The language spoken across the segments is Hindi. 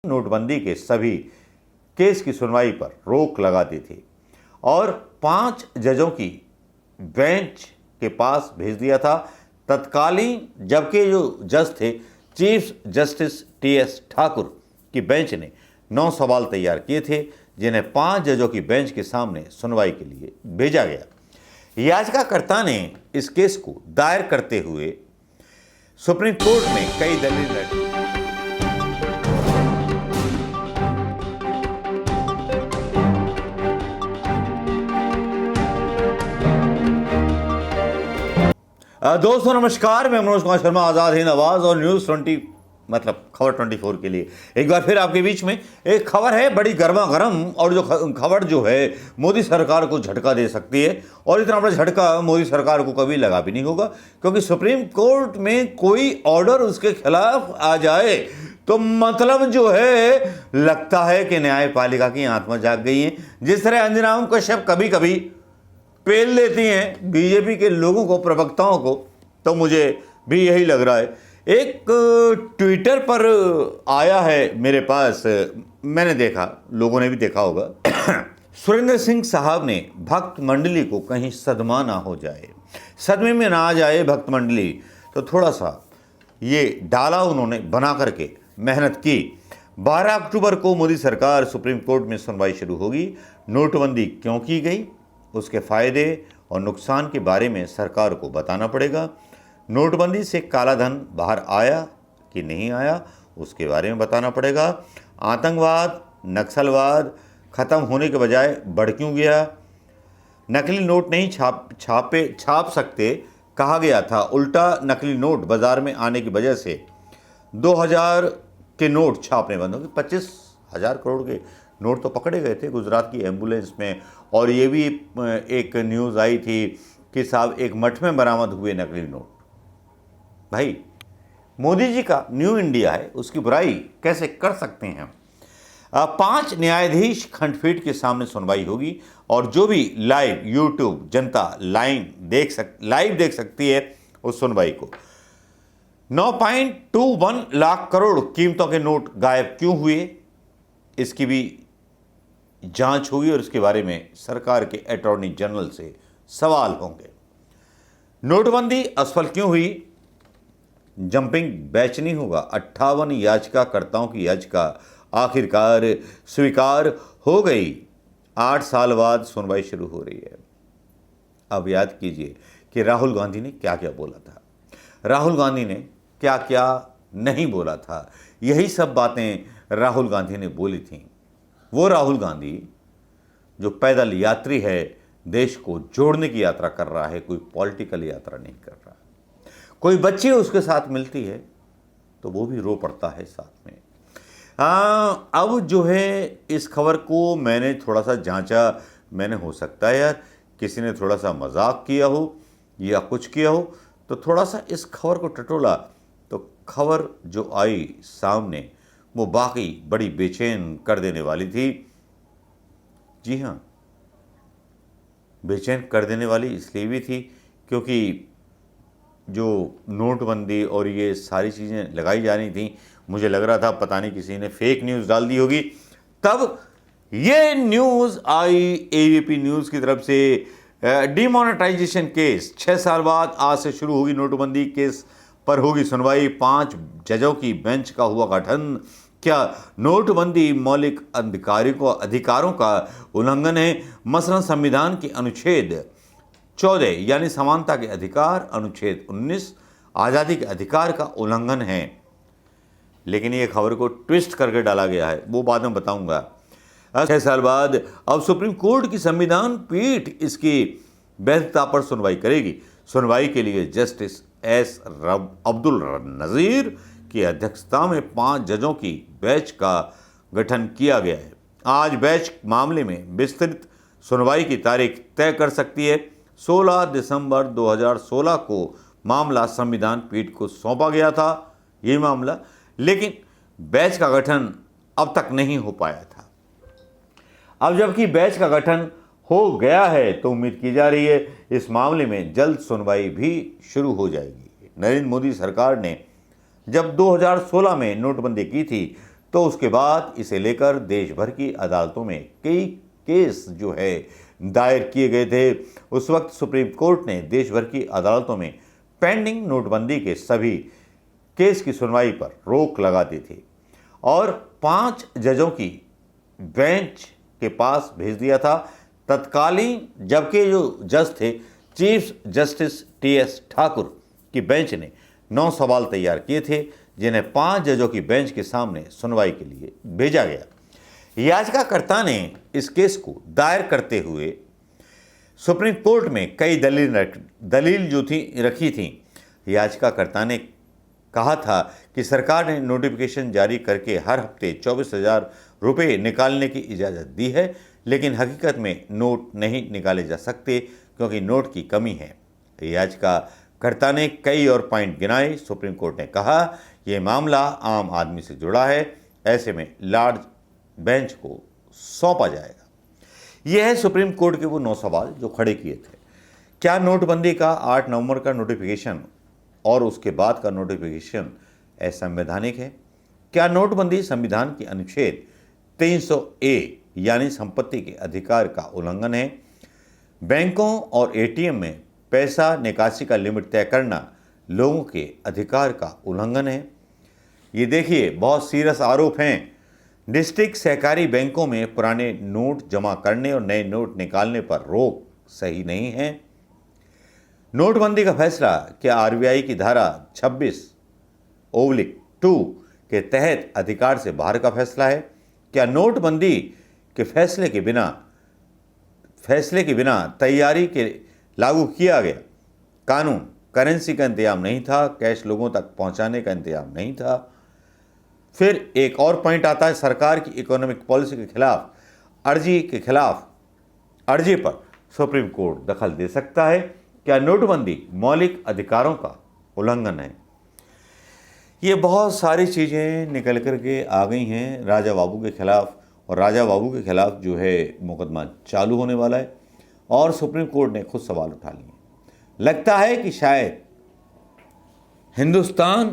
नोटबंदी के सभी केस की सुनवाई पर रोक लगा दी थी और 5 जजों की बेंच के पास भेज दिया था तत्कालीन, जबकि जो जज थे चीफ जस्टिस टीएस ठाकुर की बेंच ने 9 सवाल तैयार किए थे जिन्हें 5 जजों की बेंच के सामने सुनवाई के लिए भेजा गया। याचिकाकर्ता ने इस केस को दायर करते हुए सुप्रीम कोर्ट में कई दलील रखी। दोस्तों नमस्कार, मैं मनोज कुमार शर्मा, आजाद हिंद आवाज और न्यूज 20 मतलब खबर 24 के लिए एक बार फिर आपके बीच में एक खबर है बड़ी गर्मा गर्म, और जो खबर जो है मोदी सरकार को झटका दे सकती है। और इतना बड़ा झटका मोदी सरकार को कभी लगा भी नहीं होगा, क्योंकि सुप्रीम कोर्ट में कोई ऑर्डर उसके खिलाफ आ जाए तो मतलब जो है लगता है कि न्यायपालिका की आत्मा जाग गई है। जिस तरह अंजना कश्यप कभी कभी पेल लेती हैं बीजेपी के लोगों को, प्रवक्ताओं को, तो मुझे भी यही लग रहा है। एक ट्विटर पर आया है मेरे पास, मैंने देखा, लोगों ने भी देखा होगा। सुरेंद्र सिंह साहब ने भक्त मंडली को कहीं सदमा ना हो जाए, सदमे में ना आ जाए भक्त मंडली, तो थोड़ा सा ये डाला उन्होंने बना करके मेहनत की। 12 अक्टूबर को मोदी सरकार सुप्रीम कोर्ट में सुनवाई शुरू होगी। नोटबंदी क्यों की गई, उसके फायदे और नुकसान के बारे में सरकार को बताना पड़ेगा। नोटबंदी से काला धन बाहर आया कि नहीं आया, उसके बारे में बताना पड़ेगा। आतंकवाद, नक्सलवाद खत्म होने के बजाय बढ़ क्यों गया। नकली नोट नहीं छाप सकते कहा गया था, उल्टा नकली नोट बाजार में आने की वजह से 2000 के नोट छापने बंद हो गए। 25,000 करोड़ के नोट तो पकड़े गए थे गुजरात की एम्बुलेंस में। और ये भी एक न्यूज़ आई थी कि साहब एक मठ में बरामद हुए नकली नोट। भाई मोदी जी का न्यू इंडिया है, उसकी बुराई कैसे कर सकते हैं। 5 न्यायाधीश खंडपीठ के सामने सुनवाई होगी और जो भी लाइव यूट्यूब जनता लाइव देख सकती है उस सुनवाई को। 9.21 लाख करोड़ कीमतों के नोट गायब क्यों हुए, इसकी भी जांच होगी और इसके बारे में सरकार के अटॉर्नी जनरल से सवाल होंगे। नोटबंदी असफल क्यों हुई, जंपिंग बैच नहीं होगा। 58 याचिकाकर्ताओं की याचिका आखिरकार स्वीकार हो गई। 8 साल बाद सुनवाई शुरू हो रही है। अब याद कीजिए कि राहुल गांधी ने क्या क्या बोला था, राहुल गांधी ने क्या क्या नहीं बोला था। यही सब बातें राहुल गांधी ने बोली थी। वो राहुल गांधी जो पैदल यात्री है, देश को जोड़ने की यात्रा कर रहा है, कोई पॉलिटिकल यात्रा नहीं कर रहा। कोई बच्ची उसके साथ मिलती है तो वो भी रो पड़ता है साथ में। अब जो है इस खबर को मैंने थोड़ा सा जांचा, मैंने हो सकता है यार किसी ने थोड़ा सा मजाक किया हो या कुछ किया हो, तो थोड़ा सा इस खबर को टटोला तो खबर जो आई सामने वो बाकी बड़ी बेचैन कर देने वाली थी। जी हाँ, बेचैन कर देने वाली इसलिए भी थी क्योंकि जो नोटबंदी और ये सारी चीज़ें लगाई जा रही थी, मुझे लग रहा था पता नहीं किसी ने फेक न्यूज़ डाल दी होगी। तब ये न्यूज़ आई एबीपी न्यूज़ की तरफ से, डिमोनेटाइजेशन केस 6 साल बाद आज से शुरू होगी। नोटबंदी केस पर होगी सुनवाई। 5 जजों की बेंच का हुआ गठन। क्या नोटबंदी मौलिक अधिकारों का उल्लंघन है। मसलन संविधान के अनुच्छेद 14 यानी समानता के अधिकार, अनुच्छेद 19 आज़ादी के अधिकार का उल्लंघन है। लेकिन ये खबर को ट्विस्ट करके डाला गया है, वो बाद में बताऊंगा। 6 साल बाद अब सुप्रीम कोर्ट की संविधान पीठ इसकी वैधता पर सुनवाई करेगी। सुनवाई के लिए जस्टिस एस अब्दुल नज़ीर की अध्यक्षता में 5 जजों की बेंच का गठन किया गया है। आज बेंच मामले में विस्तृत सुनवाई की तारीख तय कर सकती है। 16 दिसंबर 2016 को मामला संविधान पीठ को सौंपा गया था ये मामला, लेकिन बेंच का गठन अब तक नहीं हो पाया था। अब जबकि बेंच का गठन हो गया है तो उम्मीद की जा रही है इस मामले में जल्द सुनवाई भी शुरू हो जाएगी। नरेंद्र मोदी सरकार ने जब 2016 में नोटबंदी की थी तो उसके बाद इसे लेकर देश भर की अदालतों में कई केस जो है दायर किए गए थे। उस वक्त सुप्रीम कोर्ट ने देश भर की अदालतों में पेंडिंग नोटबंदी के सभी केस की सुनवाई पर रोक लगा दी थी और 5 जजों की बेंच के पास भेज दिया था तत्कालीन, जबकि जो जज थे चीफ जस्टिस टीएस ठाकुर की बेंच ने 9 सवाल तैयार किए थे जिन्हें 5 जजों की बेंच के सामने सुनवाई के लिए भेजा गया। याचिकाकर्ता ने इस केस को दायर करते हुए सुप्रीम कोर्ट में कई दलील जो थी रखी थी। याचिकाकर्ता ने कहा था कि सरकार ने नोटिफिकेशन जारी करके हर हफ्ते 24,000 रुपये निकालने की इजाज़त दी है, लेकिन हकीकत में नोट नहीं निकाले जा सकते क्योंकि नोट की कमी है। याचिकाकर्ता ने कई और पॉइंट गिनाए। सुप्रीम कोर्ट ने कहा यह मामला आम आदमी से जुड़ा है, ऐसे में लार्ज बेंच को सौंपा जाएगा। यह है सुप्रीम कोर्ट के वो 9 सवाल जो खड़े किए थे। क्या नोटबंदी का 8 नवंबर का नोटिफिकेशन और उसके बाद का नोटिफिकेशन असंवैधानिक है? क्या नोटबंदी संविधान के अनुच्छेद 300A यानी संपत्ति के अधिकार का उल्लंघन है? बैंकों और एटीएम में पैसा निकासी का लिमिट तय करना लोगों के अधिकार का उल्लंघन है? ये देखिए, बहुत सीरियस आरोप हैं। डिस्ट्रिक्ट सहकारी बैंकों में पुराने नोट जमा करने और नए नोट निकालने पर रोक सही नहीं है। नोटबंदी का फैसला क्या आरबीआई की धारा 26/2 के तहत अधिकार से बाहर का फैसला है? क्या नोटबंदी के फैसले के बिना तैयारी के लागू किया गया कानून करेंसी का इंतजाम नहीं था, कैश लोगों तक पहुंचाने का इंतजाम नहीं था? फिर एक और पॉइंट आता है, सरकार की इकोनॉमिक पॉलिसी के खिलाफ अर्जी पर सुप्रीम कोर्ट दखल दे सकता है। क्या नोटबंदी मौलिक अधिकारों का उल्लंघन है? ये बहुत सारी चीज़ें निकल कर के आ गई हैं राजा बाबू के खिलाफ, और राजा बाबू के खिलाफ जो है मुकदमा चालू होने वाला है और सुप्रीम कोर्ट ने खुद सवाल उठा लिए। लगता है कि शायद हिंदुस्तान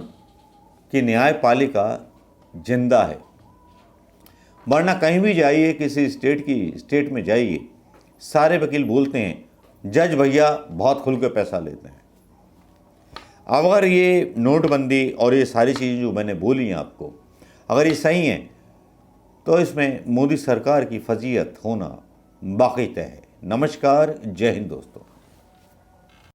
की न्यायपालिका जिंदा है, वरना कहीं भी जाइए, किसी स्टेट में जाइए, सारे वकील बोलते हैं जज भैया बहुत खुल के पैसा लेते हैं। अगर ये नोटबंदी और ये सारी चीज़ें जो मैंने बोली हैं आपको, अगर ये सही हैं तो इसमें मोदी सरकार की फजीहत होना बाकी तय है। नमस्कार, जय हिंद दोस्तों।